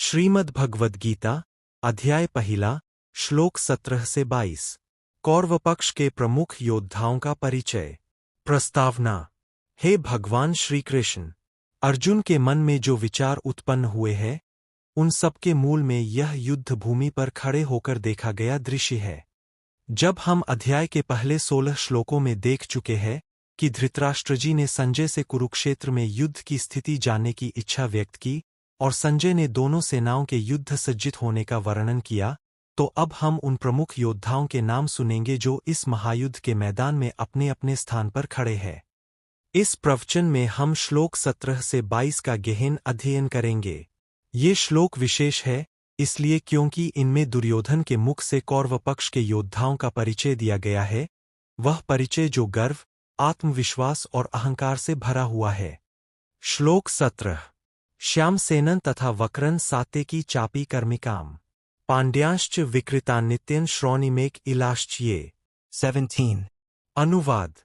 श्रीमद् भगवद गीता अध्याय पहला श्लोक 17 से 22। कौरव पक्ष के प्रमुख योद्धाओं का परिचय। प्रस्तावना। हे भगवान श्री कृष्ण, अर्जुन के मन में जो विचार उत्पन्न हुए हैं उन सबके मूल में यह युद्ध भूमि पर खड़े होकर देखा गया दृश्य है। जब हम अध्याय के पहले 16 श्लोकों में देख चुके हैं कि धृतराष्ट्र जी ने संजय से कुरुक्षेत्र में युद्ध की स्थिति जानने की इच्छा व्यक्त की और संजय ने दोनों सेनाओं के युद्ध सज्जित होने का वर्णन किया, तो अब हम उन प्रमुख योद्धाओं के नाम सुनेंगे जो इस महायुद्ध के मैदान में अपने अपने स्थान पर खड़े हैं। इस प्रवचन में हम श्लोक 17 से 22 का गहन अध्ययन करेंगे। ये श्लोक विशेष है इसलिए क्योंकि इनमें दुर्योधन के मुख से कौरव पक्ष के योद्धाओं का परिचय दिया गया है, वह परिचय जो गर्व, आत्मविश्वास और अहंकार से भरा हुआ है। श्लोक 17। श्यामसेनन तथा वक्रन सात्यकी चापी कर्मिकाम पांड्यांश्च विकृतान्नित्यन श्रोणिमेक इलाश्च्ये। 17। अनुवाद।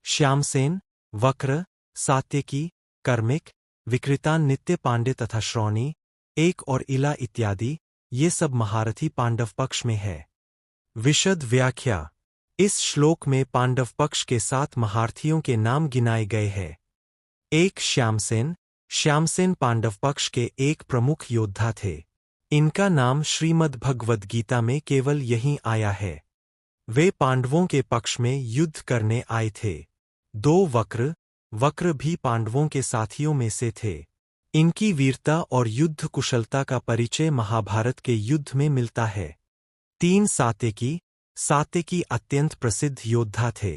श्यामसेन, वक्र, सात्यकी, कर्मिक, विकृतान नित्य पांड्य तथा श्रोणी, एक और इला इत्यादि ये सब महारथी पांडव पक्ष में है। विशद व्याख्या। इस श्लोक में पांडव पक्ष के 7 महारथियों के नाम गिनाए गए हैं। 1 श्यामसेन। श्यामसेन पांडव पक्ष के एक प्रमुख योद्धा थे। इनका नाम श्रीमद् भगवद गीता में केवल यहीं आया है। वे पांडवों के पक्ष में युद्ध करने आए थे। 2 वक्र। वक्र भी पांडवों के साथियों में से थे। इनकी वीरता और युद्ध कुशलता का परिचय महाभारत के युद्ध में मिलता है। 3 सात्यकी। सात्यकी अत्यंत प्रसिद्ध योद्धा थे।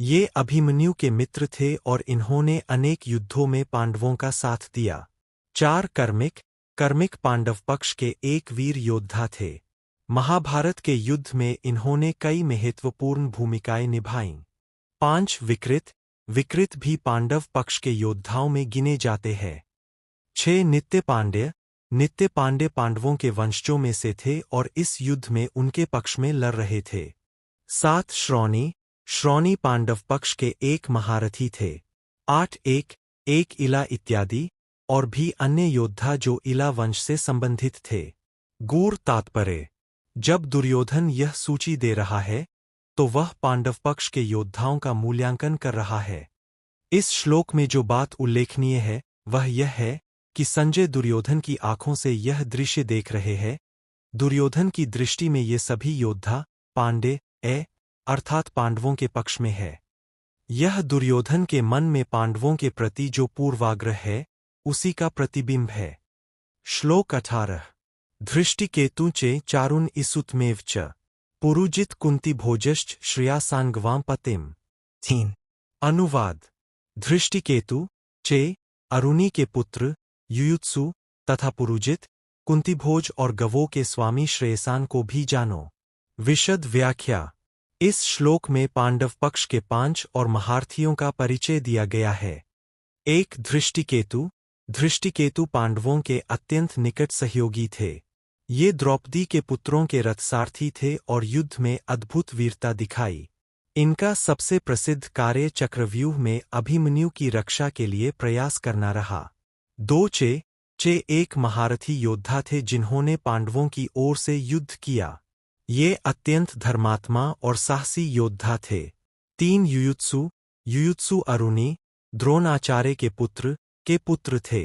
ये अभिमन्यु के मित्र थे और इन्होंने अनेक युद्धों में पांडवों का साथ दिया। 4 कर्मिक। कर्मिक पांडव पक्ष के एक वीर योद्धा थे। महाभारत के युद्ध में इन्होंने कई महत्वपूर्ण भूमिकाएं निभाईं। 5 विकृत। विकृत भी पांडव पक्ष के योद्धाओं में गिने जाते हैं। 6 नित्य पांड्य। नित्य पांड्य पांडवों के वंशजों में से थे और इस युद्ध में उनके पक्ष में लड़ रहे थे। 7 श्रोणी। श्रोणी पांडव पक्ष के एक महारथी थे। 8 एक इला इत्यादि और भी अन्य योद्धा जो इला वंश से संबंधित थे। गूढ़ तात्पर्य। जब दुर्योधन यह सूची दे रहा है तो वह पांडव पक्ष के योद्धाओं का मूल्यांकन कर रहा है। इस श्लोक में जो बात उल्लेखनीय है वह यह है कि संजय दुर्योधन की आंखों से यह दृश्य देख रहे हैं। दुर्योधन की दृष्टि में ये सभी योद्धा पांड्य अर्थात पांडवों के पक्ष में है। यह दुर्योधन के मन में पांडवों के प्रति जो पूर्वाग्रह है उसी का प्रतिबिंब है। श्लोक 18। धृष्टिकेतु चे चारुन इसुतमेव च पुरुजित कुंती भोजश्च श्रेयासांगवां पतिम। 3। अनुवाद। धृष्टिकेतु चे अरुणी के पुत्र युयुत्सु तथा पुरुजित, कुंतीभोज और गवों के स्वामी श्रेयसान को भी जानो। विशद व्याख्या। इस श्लोक में पांडव पक्ष के 5 और महारथियों का परिचय दिया गया है। 1 धृष्टिकेतु। धृष्टिकेतु पांडवों के अत्यंत निकट सहयोगी थे। ये द्रौपदी के पुत्रों के रथसारथी थे और युद्ध में अद्भुत वीरता दिखाई। इनका सबसे प्रसिद्ध कार्य चक्रव्यूह में अभिमन्यु की रक्षा के लिए प्रयास करना रहा। 2 चे एक महारथी योद्धा थे जिन्होंने पांडवों की ओर से युद्ध किया। ये अत्यंत धर्मात्मा और साहसी योद्धा थे। 3 युयुत्सु। युयुत्सु अरुणी, द्रोणाचार्य के पुत्र थे।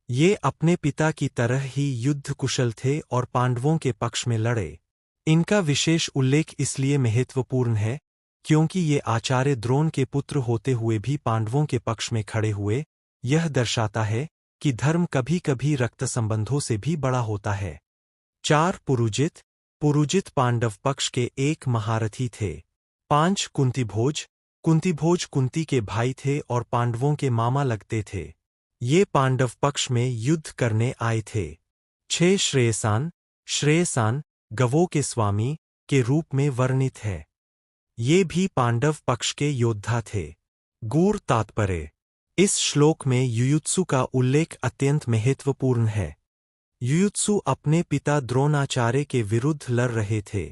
ये अपने पिता की तरह ही युद्ध कुशल थे और पांडवों के पक्ष में लड़े। इनका विशेष उल्लेख इसलिए महत्वपूर्ण है क्योंकि ये आचार्य द्रोण के पुत्र होते हुए भी पांडवों के पक्ष में खड़े हुए। यह दर्शाता है कि धर्म कभी कभी रक्त संबंधों से भी बड़ा होता है। 4 पुरुजित। पुरुजित पांडव पक्ष के एक महारथी थे। 5 कुंतीभोज। कुंतीभोज कुंती के भाई थे और पांडवों के मामा लगते थे। ये पांडव पक्ष में युद्ध करने आए थे। 6 श्रेयसान। श्रेयसान गवों के स्वामी के रूप में वर्णित है। ये भी पांडव पक्ष के योद्धा थे। गूढ़ तात्पर्य। इस श्लोक में युयुत्सु का उल्लेख अत्यंत महत्वपूर्ण है। युयुत्सु अपने पिता द्रोणाचार्य के विरुद्ध लड़ रहे थे।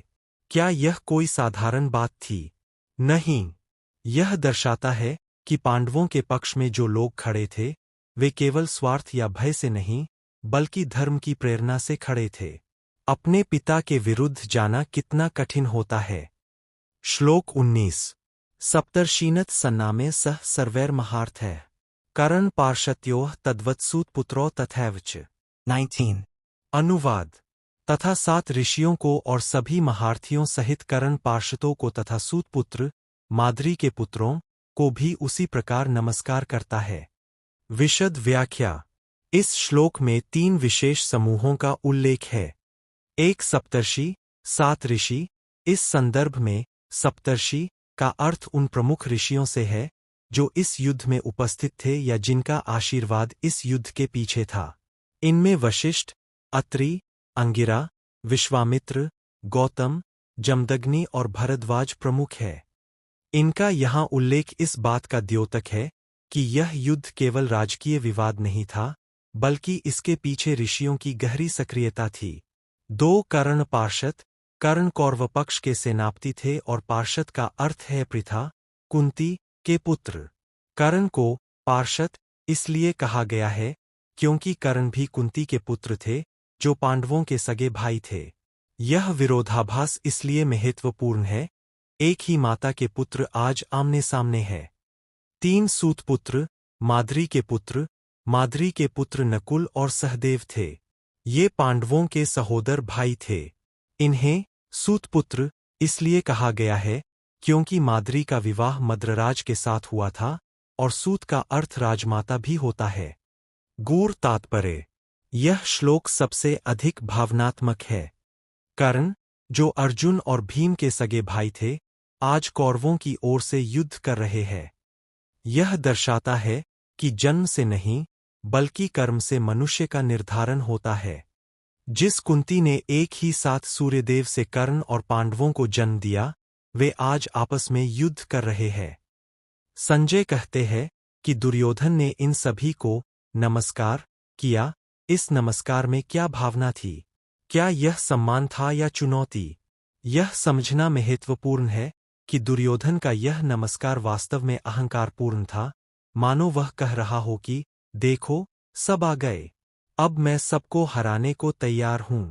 क्या यह कोई साधारण बात थी? नहीं। यह दर्शाता है कि पांडवों के पक्ष में जो लोग खड़े थे वे केवल स्वार्थ या भय से नहीं बल्कि धर्म की प्रेरणा से खड़े थे। अपने पिता के विरुद्ध जाना कितना कठिन होता है। श्लोक 19। सप्तर्षीणत सन्नामे सह सर्वैर्महार्थ है। करण पार्षत्योः तद्वत्सूत पुत्रो तथैवच। 19। अनुवाद। तथा 7 ऋषियों को और सभी महारथियों सहित करण पार्षदों को तथा सूत पुत्र माद्री के पुत्रों को भी उसी प्रकार नमस्कार करता है। विशद व्याख्या। इस श्लोक में 3 विशेष समूहों का उल्लेख है। एक सप्तर्षि, 7 ऋषि। इस संदर्भ में सप्तर्षि का अर्थ उन प्रमुख ऋषियों से है जो इस युद्ध में उपस्थित थे या जिनका आशीर्वाद इस युद्ध के पीछे था। इनमें वशिष्ठ, अत्रि, अंगिरा, विश्वामित्र, गौतम, जमदग्नि और भरद्वाज प्रमुख है। इनका यहाँ उल्लेख इस बात का द्योतक है कि यह युद्ध केवल राजकीय विवाद नहीं था, बल्कि इसके पीछे ऋषियों की गहरी सक्रियता थी। 2 कर्ण पार्षद। कर्ण कौरव पक्ष के सेनापति थे और पार्षद का अर्थ है पृथा, कुंती के पुत्र। कर्ण को पार्षद इसलिए कहा गया है क्योंकि कर्ण भी कुंती के पुत्र थे, जो पांडवों के सगे भाई थे। यह विरोधाभास इसलिए महत्वपूर्ण है, एक ही माता के पुत्र आज आमने सामने है। 3 सूत पुत्र माद्री के पुत्र। माद्री के पुत्र नकुल और सहदेव थे। ये पांडवों के सहोदर भाई थे। इन्हें सूतपुत्र इसलिए कहा गया है क्योंकि माद्री का विवाह मद्रराज के साथ हुआ था और सूत का अर्थ राजमाता भी होता है। गूढ़ तात्पर्य। यह श्लोक सबसे अधिक भावनात्मक है। कर्ण, जो अर्जुन और भीम के सगे भाई थे, आज कौरवों की ओर से युद्ध कर रहे हैं। यह दर्शाता है कि जन्म से नहीं, बल्कि कर्म से मनुष्य का निर्धारण होता है। जिस कुंती ने एक ही साथ सूर्यदेव से कर्ण और पांडवों को जन्म दिया, वे आज आपस में युद्ध कर रहे हैं। संजय कहते हैं कि दुर्योधन ने इन सभी को नमस्कार किया। इस नमस्कार में क्या भावना थी? क्या यह सम्मान था या चुनौती? यह समझना महत्वपूर्ण है कि दुर्योधन का यह नमस्कार वास्तव में अहंकारपूर्ण था, मानो वह कह रहा हो कि देखो, सब आ गए, अब मैं सबको हराने को तैयार हूं।